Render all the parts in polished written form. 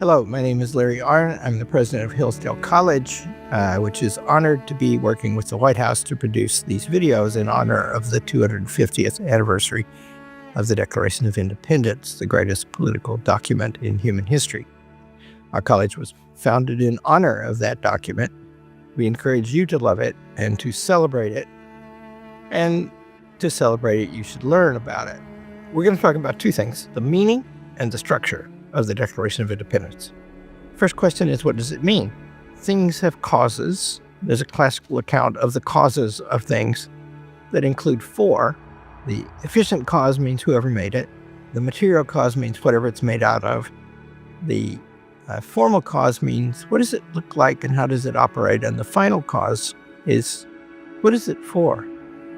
Hello, my name is Larry Arnn. I'm the president of Hillsdale College, which is honored to be working with the White House to produce these videos in honor of the 250th anniversary of the Declaration of Independence, the greatest political document in human history. Our college was founded in honor of that document. We encourage you to love it and to celebrate it. And to celebrate it, you should learn about it. We're going to talk about two things: the meaning and the structure of the Declaration of Independence. First question is, what does it mean? Things have causes. There's a classical account of the causes of things that include four. The efficient cause means whoever made it. The material cause means whatever it's made out of. The formal cause means what does it look like and how does it operate? And the final cause is what is it for?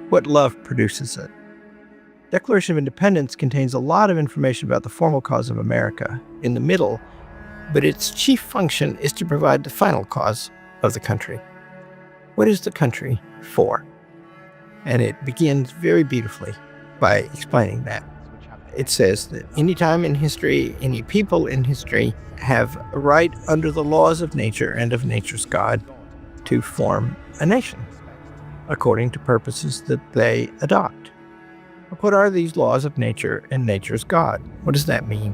What love produces it? Declaration of Independence contains a lot of information about the formal cause of America in the middle, but its chief function is to provide the final cause of the country. What is the country for? And it begins very beautifully by explaining that. It says that any time in history, any people in history have a right under the laws of nature and of nature's God to form a nation according to purposes that they adopt. What are these laws of nature and nature's God? What does that mean?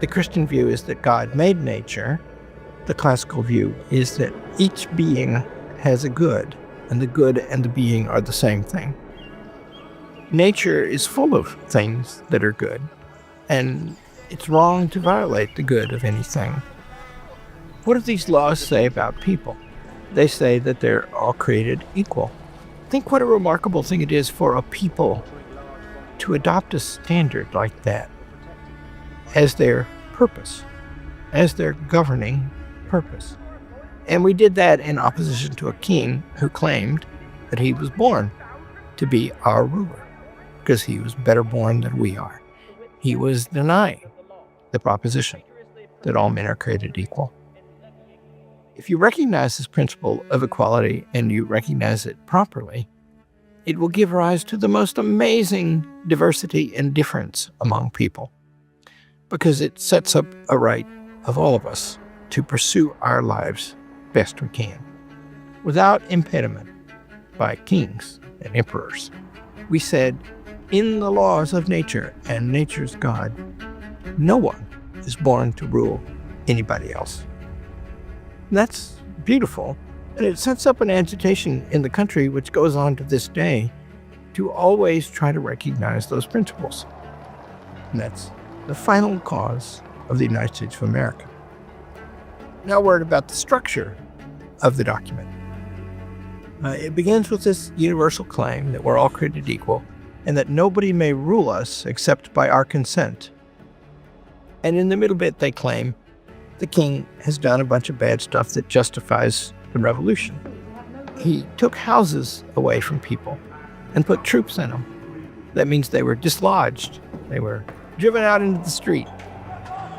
The Christian view is that God made nature. The classical view is that each being has a good, and the good and the being are the same thing. Nature is full of things that are good, and it's wrong to violate the good of anything. What do these laws say about people? They say that they're all created equal. Think what a remarkable thing it is for a people to adopt a standard like that as their purpose, as their governing purpose. And we did that in opposition to a king who claimed that he was born to be our ruler because he was better born than we are. He was denying the proposition that all men are created equal. If you recognize this principle of equality and you recognize it properly, it will give rise to the most amazing diversity and difference among people, because it sets up a right of all of us to pursue our lives best we can, without impediment by kings and emperors. We said, in the laws of nature and nature's God, no one is born to rule anybody else. And that's beautiful. And it sets up an agitation in the country which goes on to this day to always try to recognize those principles. And that's the final cause of the United States of America. Now a word about the structure of the document. It begins with this universal claim that we're all created equal and that nobody may rule us except by our consent. And in the middle bit they claim the king has done a bunch of bad stuff that justifies the revolution. He took houses away from people and put troops in them. That means they were dislodged. They were driven out into the street.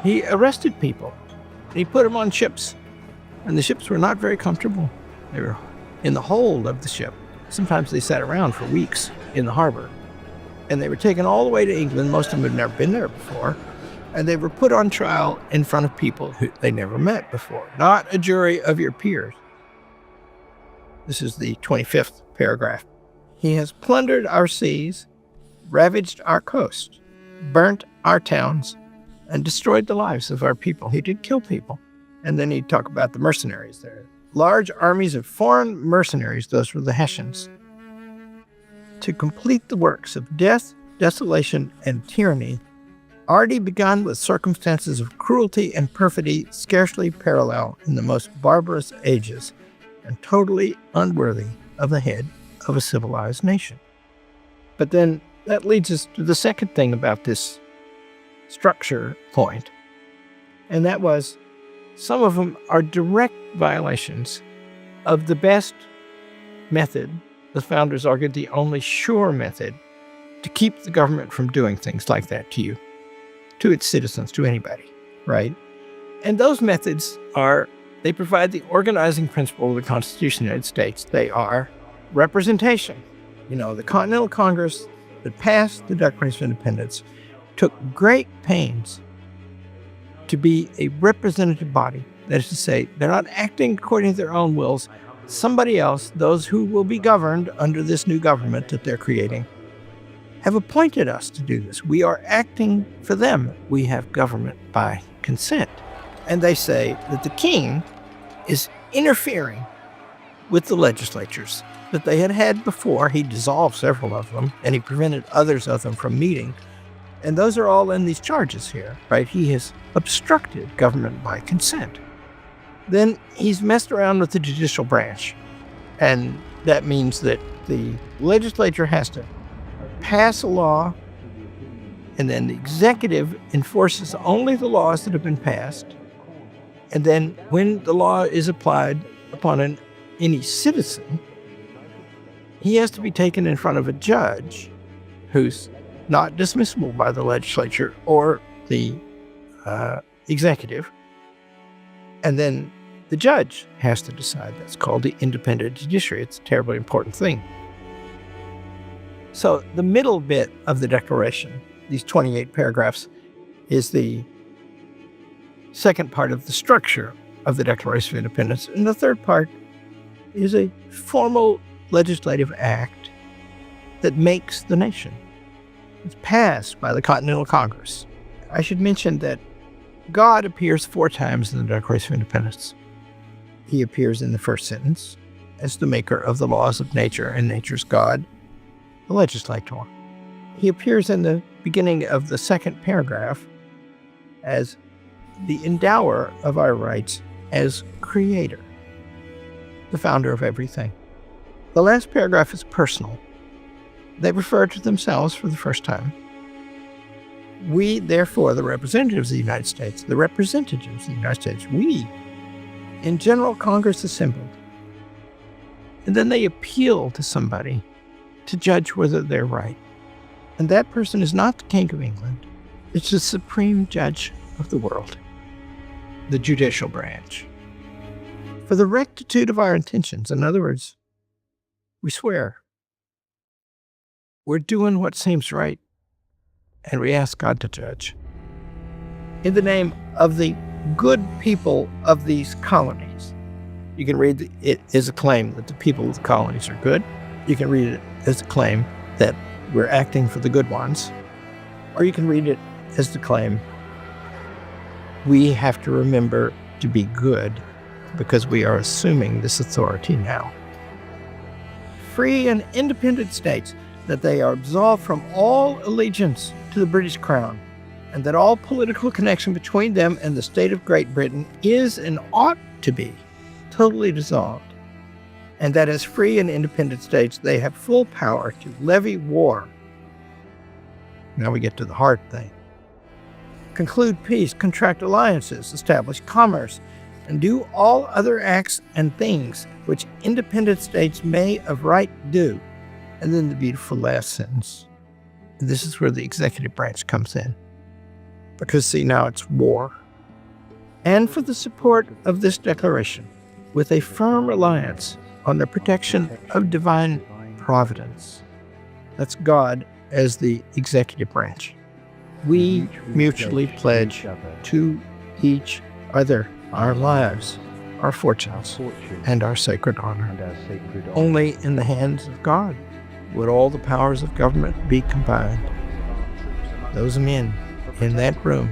He arrested people. He put them on ships, and the ships were not very comfortable. They were in the hold of the ship. Sometimes they sat around for weeks in the harbor, and they were taken all the way to England. Most of them had never been there before, and they were put on trial in front of people who they never met before, not a jury of your peers. This is the 25th paragraph. He has plundered our seas, ravaged our coast, burnt our towns, and destroyed the lives of our people. He did kill people. And then he'd talk about the mercenaries there. Large armies of foreign mercenaries, those were the Hessians, to complete the works of death, desolation, and tyranny, already begun with circumstances of cruelty and perfidy scarcely parallel in the most barbarous ages, and totally unworthy of the head of a civilized nation. But then that leads us to the second thing about this structure point, and that was some of them are direct violations of the best method. The founders argued the only sure method to keep the government from doing things like that to you, to its citizens, to anybody, right? And those methods are, they provide the organizing principle of the Constitution of the United States. They are representation. The Continental Congress that passed the Declaration of Independence took great pains to be a representative body. That is to say, they're not acting according to their own wills. Somebody else, those who will be governed under this new government that they're creating, have appointed us to do this. We are acting for them. We have government by consent. And they say that the king is interfering with the legislatures that they had before. He dissolved several of them, and he prevented others of them from meeting. And those are all in these charges here, right? He has obstructed government by consent. Then he's messed around with the judicial branch. And that means that the legislature has to pass a law, and then the executive enforces only the laws that have been passed. And then when the law is applied upon any citizen, he has to be taken in front of a judge who's not dismissible by the legislature or the executive. And then the judge has to decide. That's called the independent judiciary. It's a terribly important thing. So the middle bit of the Declaration, these 28 paragraphs, is the second part of the structure of the Declaration of Independence. And the third part is a formal legislative act that makes the nation. It's passed by the Continental Congress. I should mention that God appears 4 times in the Declaration of Independence. He appears in the first sentence as the maker of the laws of nature and nature's God, the legislator. He appears in the beginning of the second paragraph as the endower of our rights as creator, the founder of everything. The last paragraph is personal. They refer to themselves for the first time. We, therefore, the representatives of the United States, we, in General Congress assembled. And then they appeal to somebody to judge whether they're right. And that person is not the King of England. It's the supreme judge of the world, the judicial branch. For the rectitude of our intentions, in other words, we swear we're doing what seems right, and we ask God to judge. In the name of the good people of these colonies. You can read it as a claim that the people of the colonies are good. You can read it as a claim that we're acting for the good ones. Or you can read it as the claim we have to remember to be good because we are assuming this authority now. Free and independent states, that they are absolved from all allegiance to the British Crown, and that all political connection between them and the state of Great Britain is and ought to be totally dissolved, and that as free and independent states, they have full power to levy war. Now we get to the hard thing. Conclude peace, contract alliances, establish commerce, and do all other acts and things which independent states may of right do. And then the beautiful last sentence. And this is where the executive branch comes in. Because, see, now it's war. And for the support of this declaration, with a firm reliance on the protection of divine providence. That's God as the executive branch. We mutually pledge to each other our lives, our fortunes, and our sacred honor. Only in the hands of God would all the powers of government be combined. Those men in that room,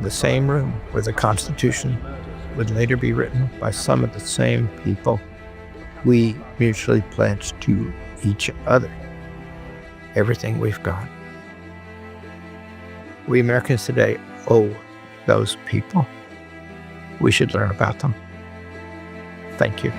the same room where the Constitution would later be written by some of the same people, we mutually pledge to each other everything we've got. We Americans today owe those people. We should learn about them. Thank you.